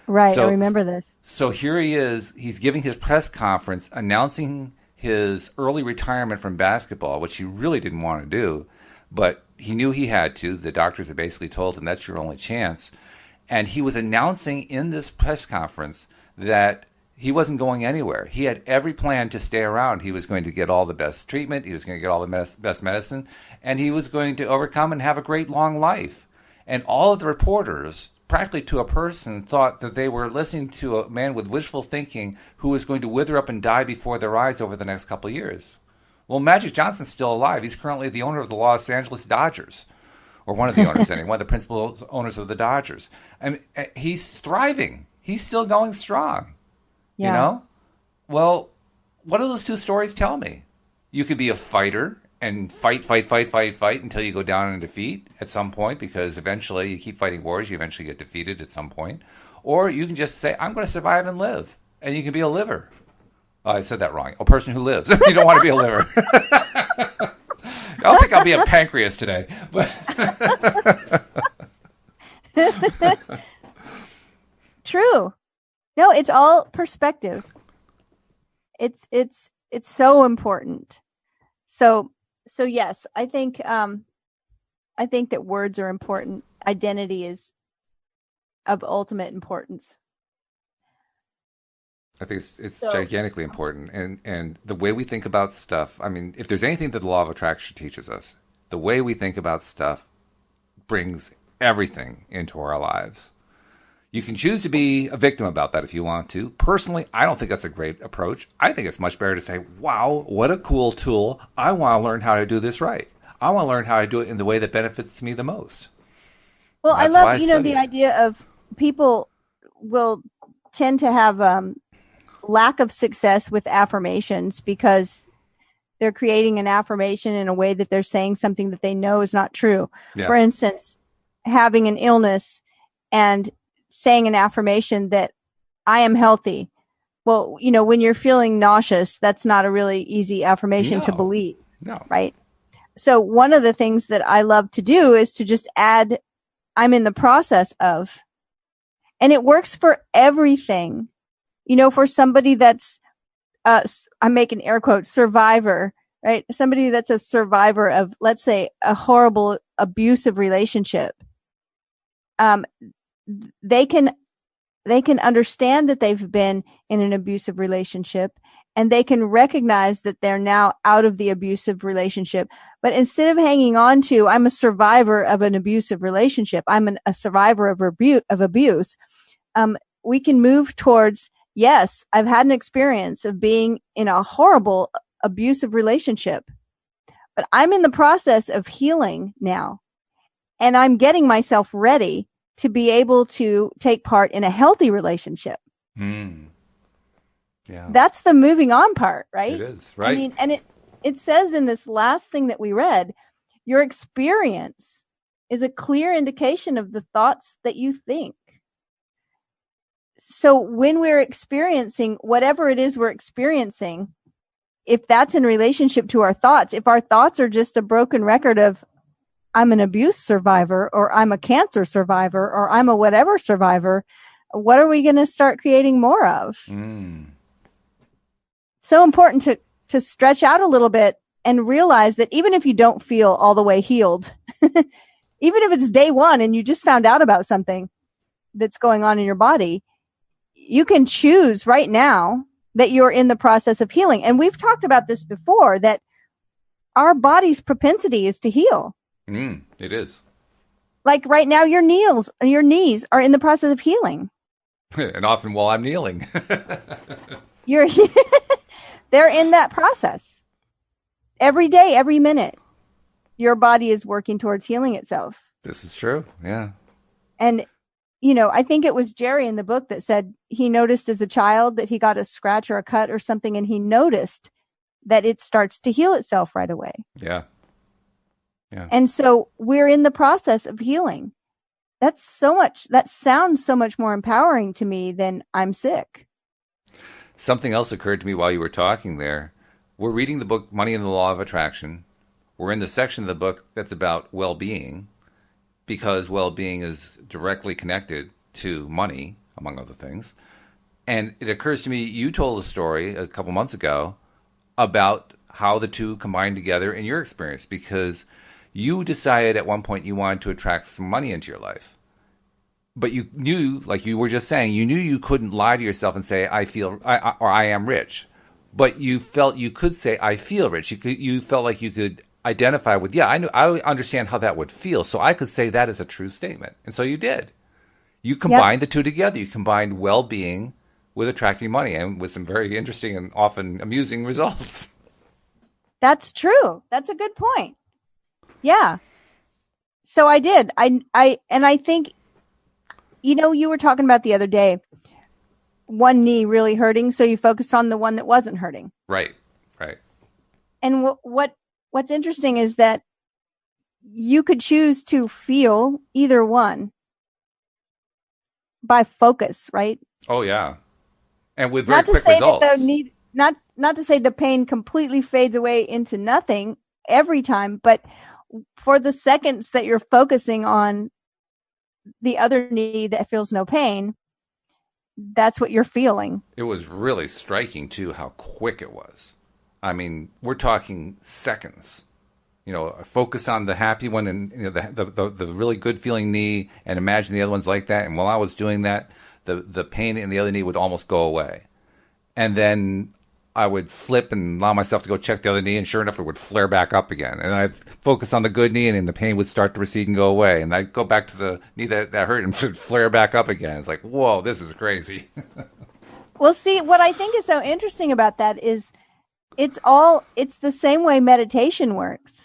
Right, I remember this. So here he is, he's giving his press conference announcing his early retirement from basketball, which he really didn't want to do. But he knew he had to. The doctors had basically told him that's your only chance. And he was announcing in this press conference that he wasn't going anywhere. He had every plan to stay around. He was going to get all the best treatment. He was going to get all the best medicine. And he was going to overcome and have a great long life. And all of the reporters, practically to a person, thought that they were listening to a man with wishful thinking who was going to wither up and die before their eyes over the next couple of years. Well, Magic Johnson's still alive. He's currently the owner of the Los Angeles Dodgers, or one of the owners, anyway, one of the principal owners of the Dodgers. And he's thriving. He's still going strong. Yeah. Well, what do those two stories tell me? You could be a fighter and fight until you go down in defeat at some point, because eventually you keep fighting wars, you eventually get defeated at some point. Or you can just say, I'm going to survive and live. And you can be a liver. Oh, I said that wrong. A person who lives. You don't want to be a liver. I don't think I'll be a pancreas today. But True. No, it's all perspective. It's so important. So yes, I think that words are important. Identity is of ultimate importance. I think it's gigantically important. And the way we think about stuff, if there's anything that the law of attraction teaches us, the way we think about stuff brings everything into our lives. You can choose to be a victim about that if you want to. Personally, I don't think that's a great approach. I think it's much better to say, wow, what a cool tool. I want to learn how to do this right. I want to learn how to do it in the way that benefits me the most. Well, I love, the idea of people will tend to have lack of success with affirmations because they're creating an affirmation in a way that they're saying something that they know is not true. Yeah. For instance, having an illness and saying an affirmation that I am healthy. Well, when you're feeling nauseous, that's not a really easy affirmation to believe. No. Right? So one of the things that I love to do is to just add, I'm in the process of, and it works for everything. For somebody that's, I'm making air quotes, survivor, right? Somebody that's a survivor of, let's say, a horrible abusive relationship. They can understand that they've been in an abusive relationship, and they can recognize that they're now out of the abusive relationship. But instead of hanging on to, I'm a survivor of an abusive relationship, I'm a survivor of abuse, we can move towards, yes, I've had an experience of being in a horrible abusive relationship, but I'm in the process of healing now, and I'm getting myself ready to be able to take part in a healthy relationship. Yeah. That's the moving on part, right? It is, right? And it says in this last thing that we read, your experience is a clear indication of the thoughts that you think. So when we're experiencing whatever it is we're experiencing, if that's in relationship to our thoughts, if our thoughts are just a broken record of, I'm an abuse survivor, or I'm a cancer survivor, or I'm a whatever survivor, what are we going to start creating more of? So important to stretch out a little bit and realize that even if you don't feel all the way healed, even if it's day one and you just found out about something that's going on in your body, you can choose right now that you're in the process of healing. And we've talked about this before, that our body's propensity is to heal. It is. Like right now, your knees are in the process of healing. And often while I'm kneeling. They're in that process. Every day, every minute, your body is working towards healing itself. This is true. Yeah. And, I think it was Jerry in the book that said he noticed as a child that he got a scratch or a cut or something, and he noticed that it starts to heal itself right away. Yeah. Yeah. And so we're in the process of healing. That sounds so much more empowering to me than I'm sick. Something else occurred to me while you were talking there. We're reading the book Money and the Law of Attraction. We're in the section of the book that's about well-being, because well-being is directly connected to money, among other things. And it occurs to me, you told a story a couple months ago about how the two combined together in your experience, because you decided at one point you wanted to attract some money into your life. But you knew, like you were just saying, you knew you couldn't lie to yourself and say, I am rich. But you felt you could say, I feel rich. You felt like you could identify with, I understand how that would feel. So I could say that is a true statement. And so you did. You combined the two together. You combined well-being with attracting money, and with some very interesting and often amusing results. That's true. That's a good point. Yeah. So I did. I think, you were talking about the other day, one knee really hurting, so you focused on the one that wasn't hurting. Right. And what's interesting is that you could choose to feel either one by focus, right? Oh yeah. And with very quick results. Not to say the pain completely fades away into nothing every time, but for the seconds that you're focusing on the other knee that feels no pain, that's what you're feeling. It was really striking too how quick it was. I mean, we're talking seconds. Focus on the happy one and the really good feeling knee, and imagine the other one's like that. And while I was doing that, the pain in the other knee would almost go away. And then I would slip and allow myself to go check the other knee, and sure enough, it would flare back up again. And I'd focus on the good knee, and then the pain would start to recede and go away. And I'd go back to the knee that hurt, and it would flare back up again. It's like, whoa, this is crazy. Well, see, what I think is so interesting about that is it's the same way meditation works.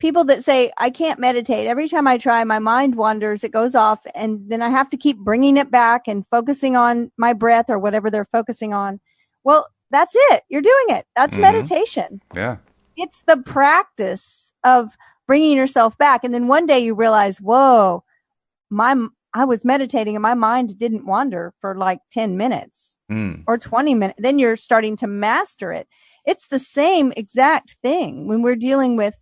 People that say, I can't meditate, every time I try, my mind wanders, it goes off, and then I have to keep bringing it back and focusing on my breath or whatever they're focusing on. Well, that's it. You're doing it. That's meditation. Yeah. It's the practice of bringing yourself back. And then one day you realize, whoa, I was meditating and my mind didn't wander for like 10 minutes or 20 minutes. Then you're starting to master it. It's the same exact thing when we're dealing with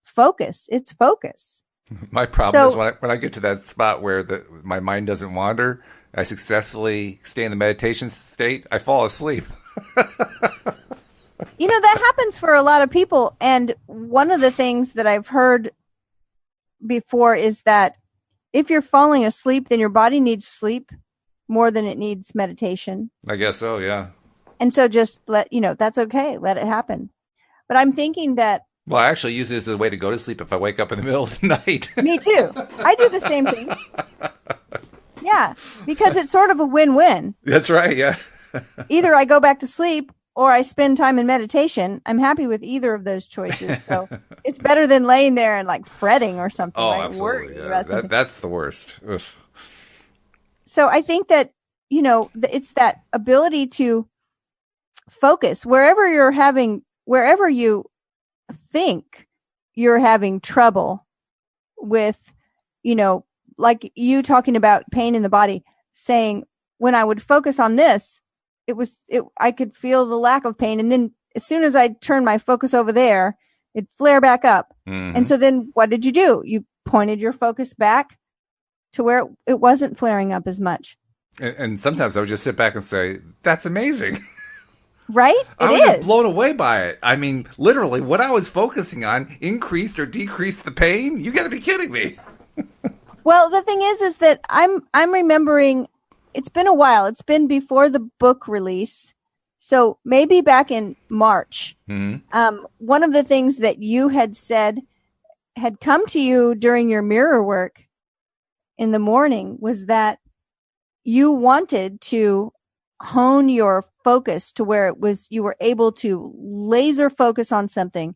focus. It's focus. My problem is when I get to that spot where my mind doesn't wander, I successfully stay in the meditation state, I fall asleep. That happens for a lot of people. And one of the things that I've heard before is that if you're falling asleep, then your body needs sleep more than it needs meditation. I guess so, yeah. And so just that's okay. Let it happen. But I'm thinking that. Well, I actually use it as a way to go to sleep if I wake up in the middle of the night. Me too. I do the same thing. Yeah, because it's sort of a win-win. That's right, yeah. Either I go back to sleep or I spend time in meditation. I'm happy with either of those choices. So it's better than laying there and like fretting or something. Oh, right? absolutely. Yeah. That's the worst. Ugh. So I think that, it's that ability to focus wherever you think you're having trouble with, like you talking about pain in the body, saying when I would focus on this, I could feel the lack of pain. And then as soon as I turn my focus over there, it'd flare back up. Mm-hmm. And so then what did you do? You pointed your focus back to where it wasn't flaring up as much. And sometimes I would just sit back and say, that's amazing. Right? I was just blown away by it. I mean, literally, what I was focusing on increased or decreased the pain? You got to be kidding me. Well, the thing is that I'm remembering. It's been a while. It's been before the book release, so maybe back in March. Mm-hmm. One of the things that you had said had come to you during your mirror work in the morning was that you wanted to hone your focus to where you were able to laser focus on something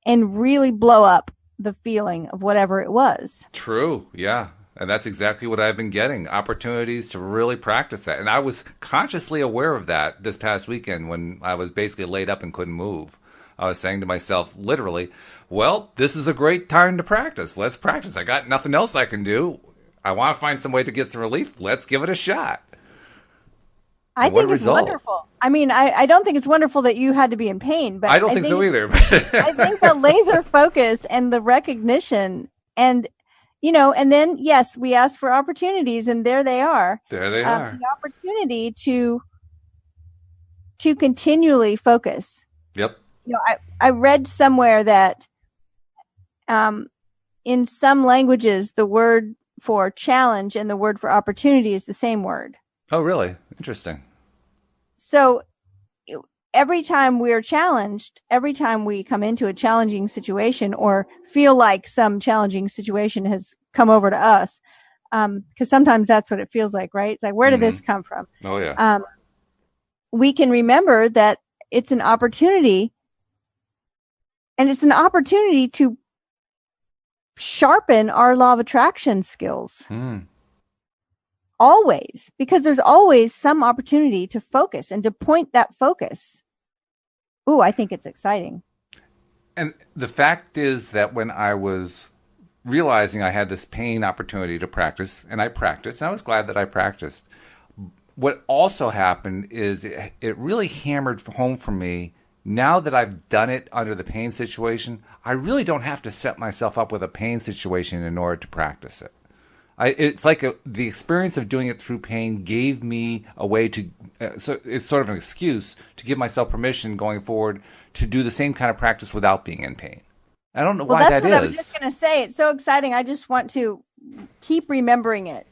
and really blow up the feeling of whatever it was. True. Yeah. And that's exactly what I've been getting. Opportunities to really practice that. And I was consciously aware of that this past weekend when I was basically laid up and couldn't move. I was saying to myself, literally, well, this is a great time to practice. Let's practice. I got nothing else I can do. I want to find some way to get some relief. Let's give it a shot. I think it's wonderful. I mean, I don't think it's wonderful that you had to be in pain, but I don't think so either. I think the laser focus and the recognition and, and then, yes, we asked for opportunities and there they are. There they are. The opportunity to continually focus. Yep. I read somewhere that in some languages, the word for challenge and the word for opportunity is the same word. Oh, really? Interesting. So every time we're challenged, every time we come into a challenging situation or feel like some challenging situation has come over to us, because sometimes that's what it feels like, right? It's like, where did this come from? Oh, yeah. We can remember that it's an opportunity, and it's an opportunity to sharpen our law of attraction skills. Always, because there's always some opportunity to focus and to point that focus. Ooh, I think it's exciting. And the fact is that when I was realizing I had this pain opportunity to practice, and I practiced, and I was glad that I practiced. What also happened is it really hammered home for me, now that I've done it under the pain situation, I really don't have to set myself up with a pain situation in order to practice it. It's like the experience of doing it through pain gave me a way to, so it's sort of an excuse to give myself permission going forward to do the same kind of practice without being in pain. I don't know why that is. That's what I was just going to say. It's so exciting. I just want to keep remembering it.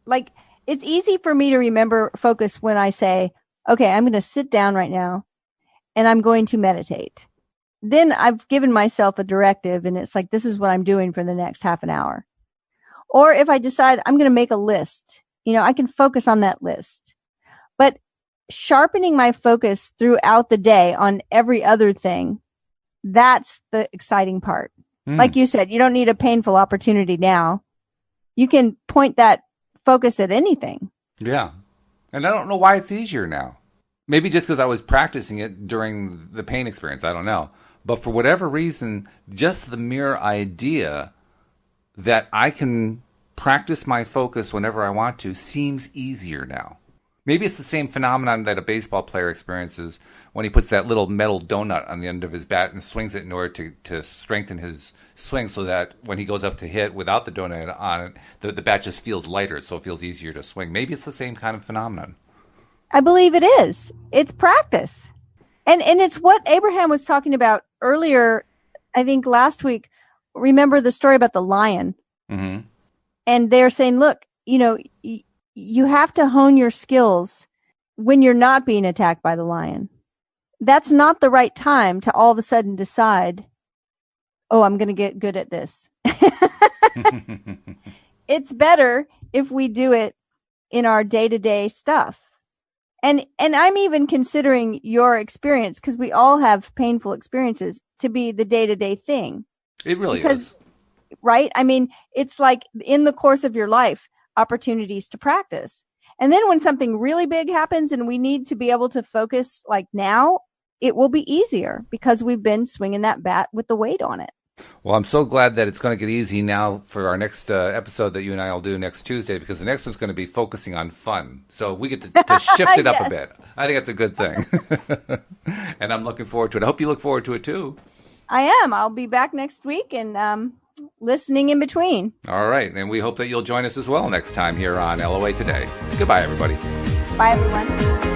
Like, it's easy for me to remember focus when I say, okay, I'm going to sit down right now and I'm going to meditate. Then I've given myself a directive and it's like, this is what I'm doing for the next half an hour. Or if I decide I'm going to make a list, I can focus on that list. But sharpening my focus throughout the day on every other thing, that's the exciting part. Like you said, you don't need a painful opportunity now. You can point that focus at anything. Yeah. And I don't know why it's easier now. Maybe just because I was practicing it during the pain experience. I don't know. But for whatever reason, just the mere idea that I can practice my focus whenever I want to seems easier now. Maybe it's the same phenomenon that a baseball player experiences when he puts that little metal donut on the end of his bat and swings it in order to strengthen his swing so that when he goes up to hit without the donut on it, the bat just feels lighter, so it feels easier to swing. Maybe it's the same kind of phenomenon. I believe it is. It's practice. And it's what Abraham was talking about earlier, I think last week. Remember the story about the lion? Mm-hmm. And they're saying, look, you have to hone your skills when you're not being attacked by the lion. That's not the right time to all of a sudden decide, oh, I'm going to get good at this. It's better if we do it in our day-to-day stuff. And I'm even considering your experience, because we all have painful experiences, to be the day-to-day thing. It really is. Right? I mean, it's like in the course of your life, opportunities to practice. And then when something really big happens and we need to be able to focus like now, it will be easier because we've been swinging that bat with the weight on it. Well, I'm so glad that it's going to get easy now for our next episode that you and I will do next Tuesday, because the next one's going to be focusing on fun. So we get to shift it up a bit. I think that's a good thing. And I'm looking forward to it. I hope you look forward to it too. I am. I'll be back next week and listening in between. All right. And we hope that you'll join us as well next time here on LOA Today. Goodbye, everybody. Bye, everyone.